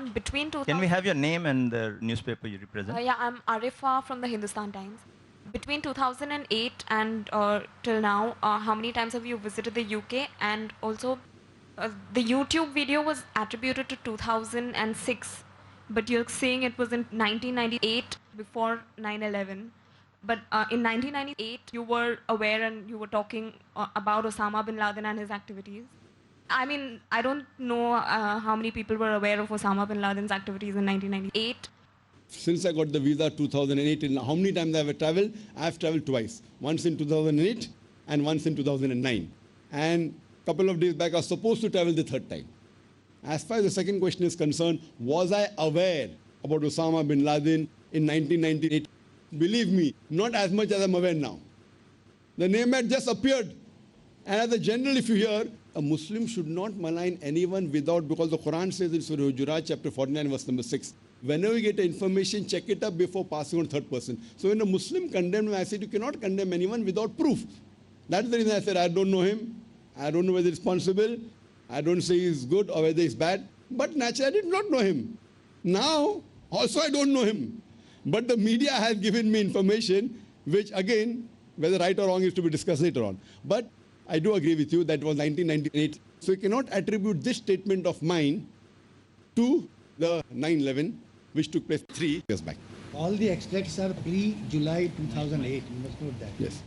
on between 2000. Can we have your name and the newspaper you represent? Yeah, I'm Arifa from the Hindustan Times. Between 2008 and till now, how many times have you visited the UK? And also, the YouTube video was attributed to 2006, but you're saying it was in 1998 before 9/11. But in 1998, you were aware and you were talking about Osama bin Laden and his activities. I mean, I don't know how many people were aware of Osama bin Laden's activities in 1998. Since I got the visa 2008, and how many times I have traveled? I have traveled twice. Once in 2008 and once in 2009. And a couple of days back, I was supposed to travel the third time. As far as the second question is concerned, was I aware about Osama bin Laden in 1998? Believe me, not as much as I'm aware now. The name had just appeared. And as a general, if you hear, a Muslim should not malign anyone without, because the Quran says in Surah Hujurat, chapter 49, verse number 6. Whenever you get information, check it up before passing on third person. So when a Muslim condemned me, I said, you cannot condemn anyone without proof. That's the reason I said, I don't know him. I don't know whether he's responsible. I don't say he's good or whether he's bad. But naturally, I did not know him. Now, also I don't know him. But the media has given me information, which again, whether right or wrong is to be discussed later on. But I do agree with you that it was 1998. So you cannot attribute this statement of mine to the 9/11, which took place 3 years back. All the extracts are pre-July 2008. You must note that. Yes.